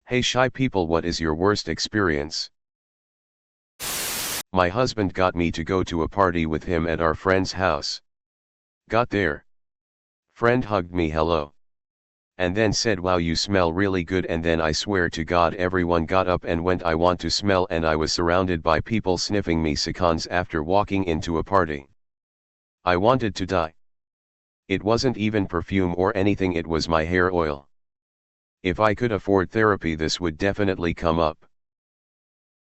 Hey shy people, what is your worst experience? My husband got me to go to a party with him at our friend's house. Got there. Friend hugged me hello. And then said wow you smell really good, and then I swear to God everyone got up and went. I want to smell, and I was surrounded by people sniffing me seconds after walking into a party. I wanted to die. It wasn't even perfume or anything, it was my hair oil. If I could afford therapy this would definitely come up.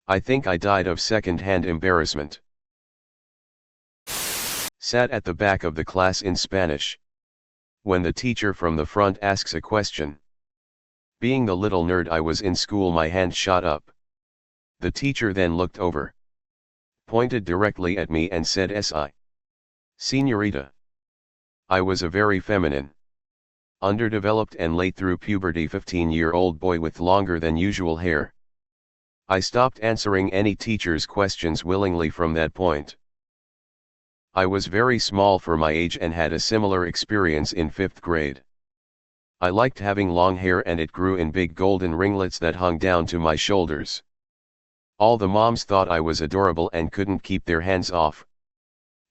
I think I died of second-hand embarrassment. Sat at the back of the class in Spanish. When the teacher from the front asks a question. Being the little nerd I was in school, my hand shot up. The teacher then looked over. Pointed directly at me and said "Si. Señorita." I was a very feminine, underdeveloped and late through puberty 15-year-old boy with longer than usual hair. I stopped answering any teacher's questions willingly from that point. I was very small for my age and had a similar experience in 5th grade. I liked having long hair, and it grew in big golden ringlets that hung down to my shoulders. All the moms thought I was adorable and couldn't keep their hands off.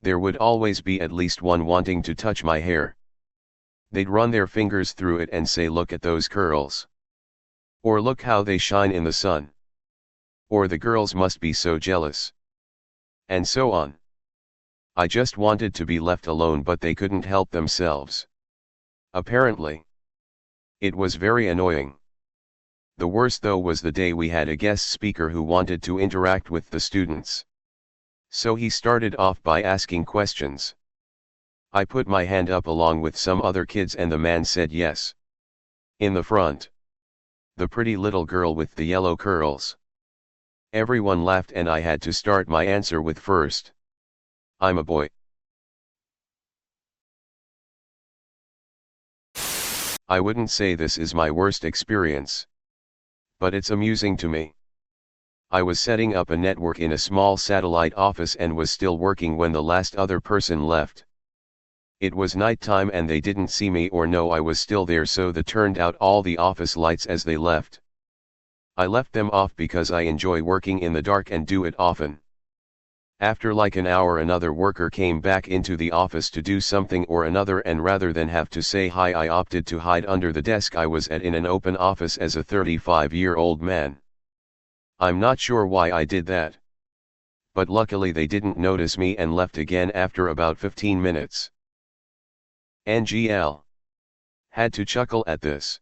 There would always be at least one wanting to touch my hair. They'd run their fingers through it and say, "Look at those curls." Or "Look how they shine in the sun." Or "The girls must be so jealous." And so on. I just wanted to be left alone, but they couldn't help themselves. Apparently. It was very annoying. The worst though was the day we had a guest speaker who wanted to interact with the students. So he started off by asking questions. I put my hand up along with some other kids and the man said yes. In the front. The pretty little girl with the yellow curls. Everyone laughed and I had to start my answer with first. I'm a boy. I wouldn't say this is my worst experience. But it's amusing to me. I was setting up a network in a small satellite office and was still working when the last other person left. It was nighttime and they didn't see me or know I was still there, so they turned out all the office lights as they left. I left them off because I enjoy working in the dark and do it often. After like an hour another worker came back into the office to do something or another, and rather than have to say hi I opted to hide under the desk I was at in an open office as a 35-year-old man. I'm not sure why I did that. But luckily they didn't notice me and left again after about 15 minutes. NGL. Had to chuckle at this.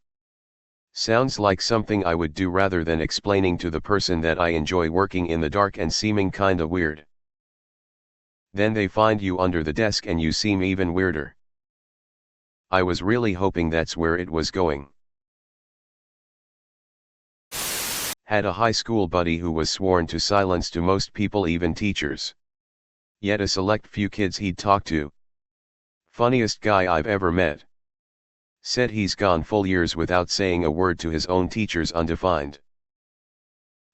Sounds like something I would do rather than explaining to the person that I enjoy working in the dark and seeming kinda weird. Then they find you under the desk and you seem even weirder. I was really hoping that's where it was going. Had a high school buddy who was sworn to silence to most people, even teachers. Yet a select few kids he'd talk to. Funniest guy I've ever met. Said he's gone full years without saying a word to his own teachers, undefined.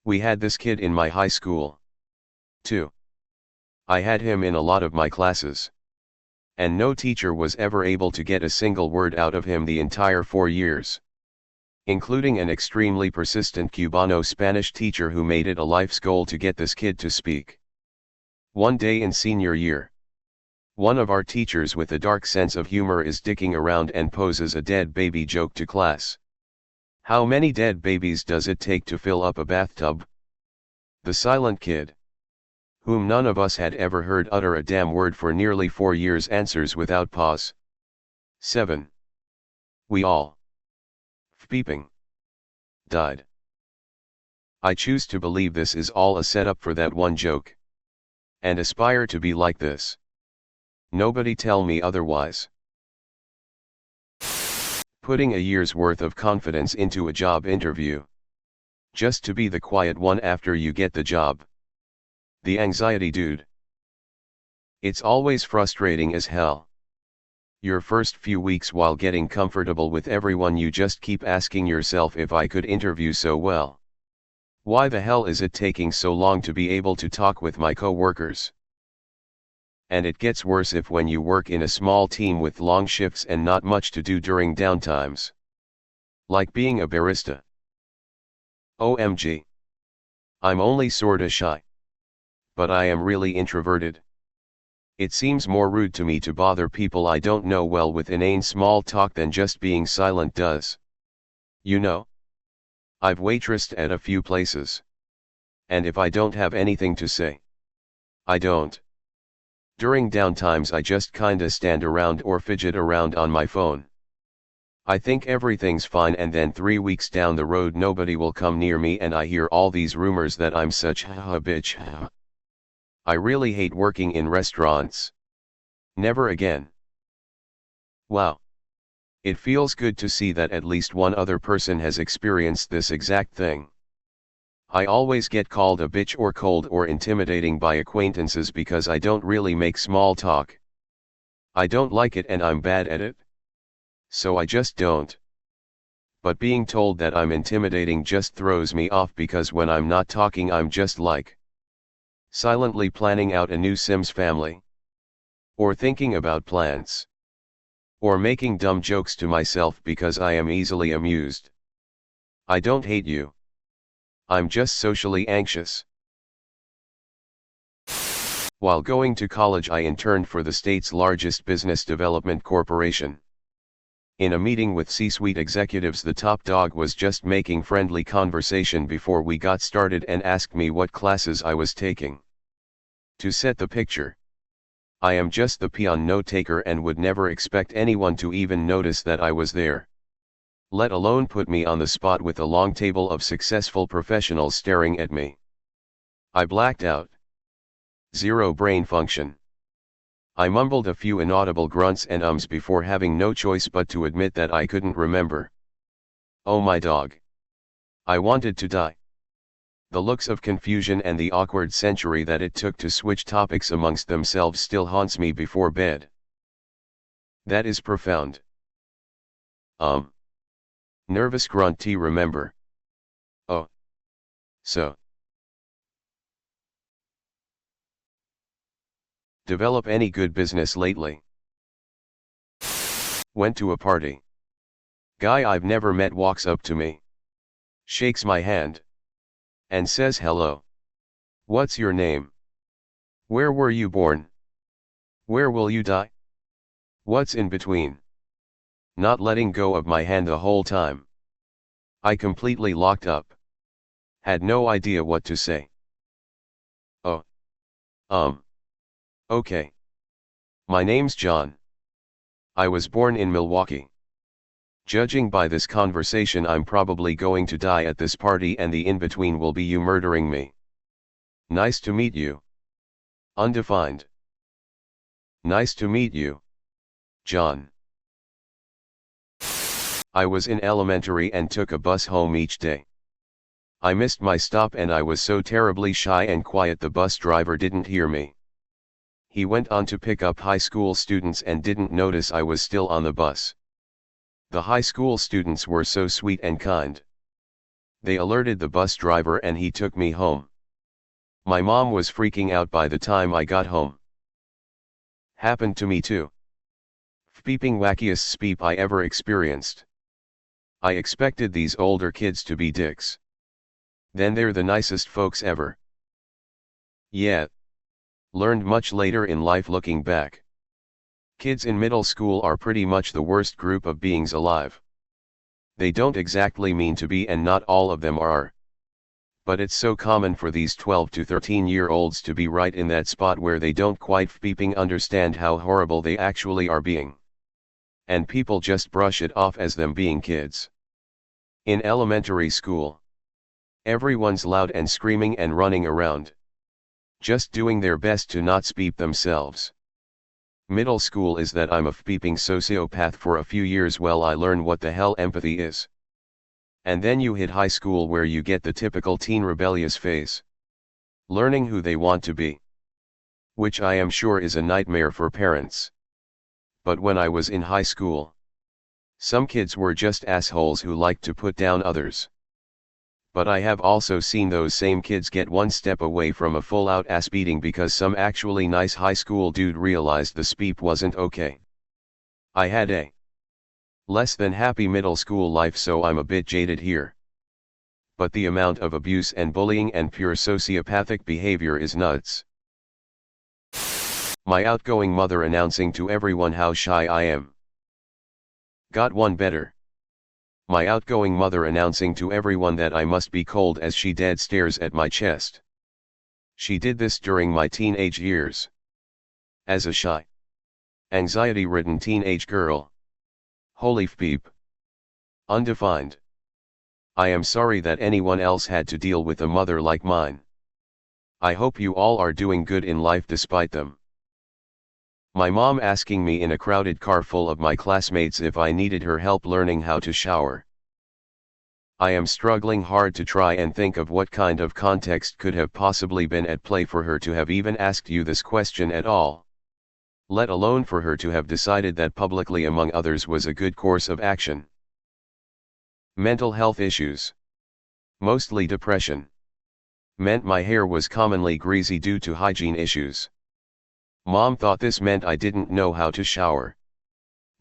We had this kid in my high school. Too. I had him in a lot of my classes. And no teacher was ever able to get a single word out of him the entire 4 years. Including an extremely persistent Cubano-Spanish teacher who made it a life's goal to get this kid to speak. One day in senior year, one of our teachers with a dark sense of humor is dicking around and poses a dead baby joke to class. How many dead babies does it take to fill up a bathtub? The silent kid, whom none of us had ever heard utter a damn word for nearly 4 years, answers without pause. 7. We all, beeping, died. I choose to believe this is all a setup for that one joke. And aspire to be like this. Nobody tell me otherwise. Putting a year's worth of confidence into a job interview. Just to be the quiet one after you get the job. The anxiety dude. It's always frustrating as hell. Your first few weeks while getting comfortable with everyone, you just keep asking yourself, if I could interview so well, why the hell is it taking so long to be able to talk with my co-workers? And it gets worse if when you work in a small team with long shifts and not much to do during downtimes. Like being a barista. OMG. I'm only sorta shy. But I am really introverted. It seems more rude to me to bother people I don't know well with inane small talk than just being silent does. You know? I've waitressed at a few places. And if I don't have anything to say, I don't. During downtimes I just kinda stand around or fidget around on my phone. I think everything's fine, and then 3 weeks down the road nobody will come near me and I hear all these rumors that I'm such a bitch. I really hate working in restaurants. Never again. Wow. It feels good to see that at least one other person has experienced this exact thing. I always get called a bitch or cold or intimidating by acquaintances because I don't really make small talk. I don't like it and I'm bad at it. So I just don't. But being told that I'm intimidating just throws me off, because when I'm not talking I'm just like silently planning out a new Sims family. Or thinking about plans. Or making dumb jokes to myself because I am easily amused. I don't hate you. I'm just socially anxious. While going to college I interned for the state's largest business development corporation. In a meeting with C-suite executives, the top dog was just making friendly conversation before we got started and asked me what classes I was taking. To set the picture, I am just the peon note-taker and would never expect anyone to even notice that I was there. Let alone put me on the spot with a long table of successful professionals staring at me. I blacked out. Zero brain function. I mumbled a few inaudible grunts and ums before having no choice but to admit that I couldn't remember. Oh my dog. I wanted to die. The looks of confusion and the awkward century that it took to switch topics amongst themselves still haunts me before bed. That is profound. Nervous grunt T. Remember. Oh. So. Develop any good business lately? Went to a party. Guy I've never met walks up to me. Shakes my hand. And says hello. What's your name? Where were you born? Where will you die? What's in between? Not letting go of my hand the whole time. I completely locked up. Had no idea what to say. Oh. Okay. My name's John. I was born in Milwaukee. Judging by this conversation I'm probably going to die at this party, and the in-between will be you murdering me. Nice to meet you. Undefined. Nice to meet you, John. I was in elementary and took a bus home each day. I missed my stop and I was so terribly shy and quiet the bus driver didn't hear me. He went on to pick up high school students and didn't notice I was still on the bus. The high school students were so sweet and kind. They alerted the bus driver and he took me home. My mom was freaking out by the time I got home. Happened to me too. Beeping wackiest speep I ever experienced. I expected these older kids to be dicks. Then they're the nicest folks ever. Yeah. Learned much later in life looking back. Kids in middle school are pretty much the worst group of beings alive. They don't exactly mean to be, and not all of them are. But it's so common for these 12 to 13-year-olds to be right in that spot where they don't quite beeping understand how horrible they actually are being. And people just brush it off as them being kids. In elementary school, everyone's loud and screaming and running around, just doing their best to not speep themselves. Middle school is that I'm a beeping sociopath for a few years while I learn what the hell empathy is. And then you hit high school where you get the typical teen rebellious phase. Learning who they want to be. Which I am sure is a nightmare for parents. But when I was in high school, some kids were just assholes who liked to put down others. But I have also seen those same kids get one step away from a full-out ass beating because some actually nice high school dude realized the speep wasn't okay. I had a less than happy middle school life, so I'm a bit jaded here. but the amount of abuse and bullying and pure sociopathic behavior is nuts. My outgoing mother announcing to everyone how shy I am. Got one better. My outgoing mother announcing to everyone that I must be cold as she dead stares at my chest. She did this during my teenage years. As a shy, anxiety-ridden teenage girl. Holy fbeep. Undefined. I am sorry that anyone else had to deal with a mother like mine. I hope you all are doing good in life despite them. My mom asking me in a crowded car full of my classmates if I needed her help learning how to shower. I am struggling hard to try and think of what kind of context could have possibly been at play for her to have even asked you this question at all. Let alone for her to have decided that publicly among others was a good course of action. Mental health issues. Mostly depression. Meant my hair was commonly greasy due to hygiene issues. Mom thought this meant I didn't know how to shower.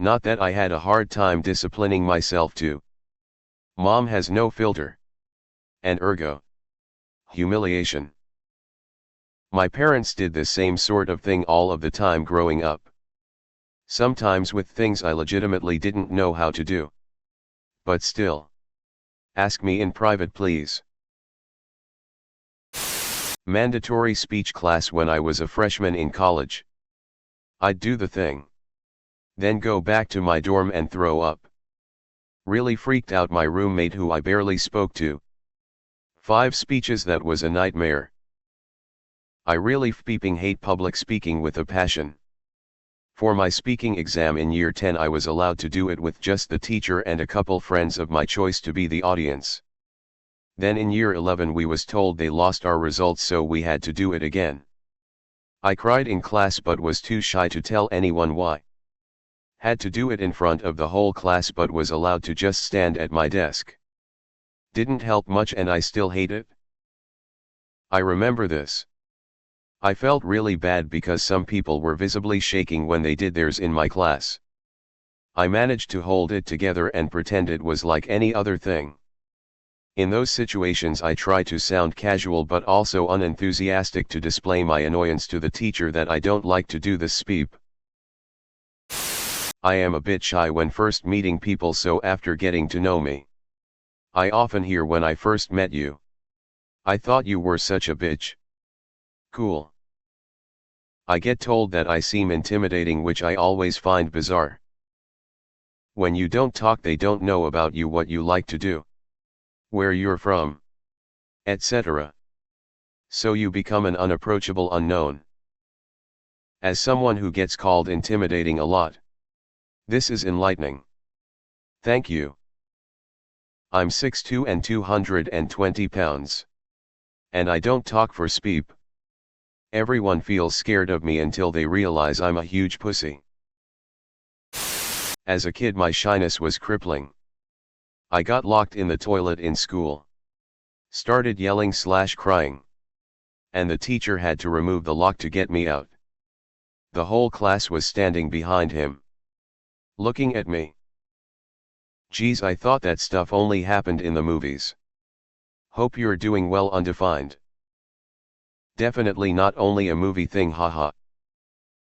Not that I had a hard time disciplining myself too. Mom has no filter. And ergo. Humiliation. My parents did the same sort of thing all of the time growing up. Sometimes with things I legitimately didn't know how to do. But still. Ask me in private please. Mandatory speech class when I was a freshman in college. I'd do the thing. Then go back to my dorm and throw up. Really freaked out my roommate who I barely spoke to. 5 speeches that was a nightmare. I really fbeeping hate public speaking with a passion. For my speaking exam in year 10 I was allowed to do it with just the teacher and a couple friends of my choice to be the audience. Then in year 11 we was told they lost our results so we had to do it again. I cried in class but was too shy to tell anyone why. Had to do it in front of the whole class but was allowed to just stand at my desk. Didn't help much and I still hate it. I remember this. I felt really bad because some people were visibly shaking when they did theirs in my class. I managed to hold it together and pretend it was like any other thing. In those situations I try to sound casual but also unenthusiastic to display my annoyance to the teacher that I don't like to do this speep. I am a bit shy when first meeting people so after getting to know me. I often hear when I first met you. I thought you were such a bitch. Cool. I get told that I seem intimidating which I always find bizarre. When you don't talk they don't know about you what you like to do. Where you're from. Etc. So you become an unapproachable unknown. As someone who gets called intimidating a lot. This is enlightening. Thank you. I'm 6'2" and 220 pounds. And I don't talk for speep. Everyone feels scared of me until they realize I'm a huge pussy. As a kid my shyness was crippling. I got locked in the toilet in school. Started yelling/crying. And the teacher had to remove the lock to get me out. The whole class was standing behind him. Looking at me. Geez, I thought that stuff only happened in the movies. Hope you're doing well. Undefined. Definitely not only a movie thing, haha.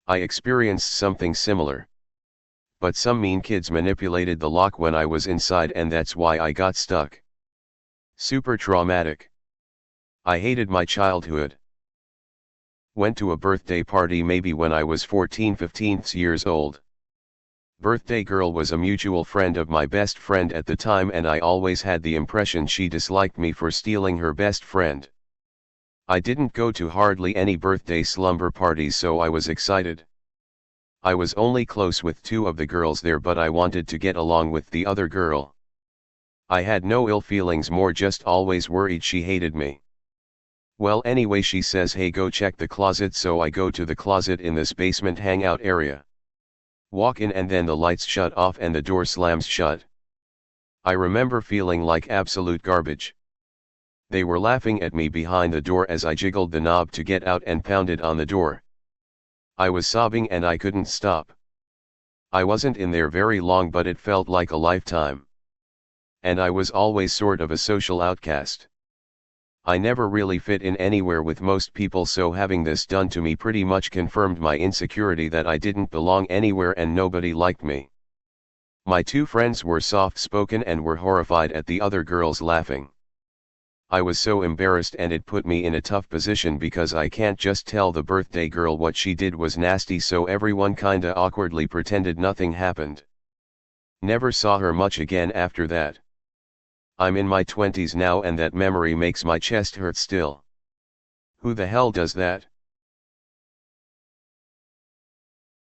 I experienced something similar. But some mean kids manipulated the lock when I was inside and that's why I got stuck. Super traumatic. I hated my childhood. Went to a birthday party maybe when I was 14-15 years old. Birthday girl was a mutual friend of my best friend at the time and I always had the impression she disliked me for stealing her best friend. I didn't go to hardly any birthday slumber parties so I was excited. I was only close with 2 of the girls there but I wanted to get along with the other girl. I had no ill feelings, more just always worried she hated me. Well anyway she says hey go check the closet, so I go to the closet in this basement hangout area. Walk in and then the lights shut off and the door slams shut. I remember feeling like absolute garbage. They were laughing at me behind the door as I jiggled the knob to get out and pounded on the door. I was sobbing and I couldn't stop. I wasn't in there very long but it felt like a lifetime. and I was always sort of a social outcast. I never really fit in anywhere with most people, so having this done to me pretty much confirmed my insecurity that I didn't belong anywhere and nobody liked me. My two friends were soft-spoken and were horrified at the other girls laughing. I was so embarrassed, and it put me in a tough position because I can't just tell the birthday girl what she did was nasty, so everyone kinda awkwardly pretended nothing happened. Never saw her much again after that. I'm in my 20s now and that memory makes my chest hurt still. Who the hell does that?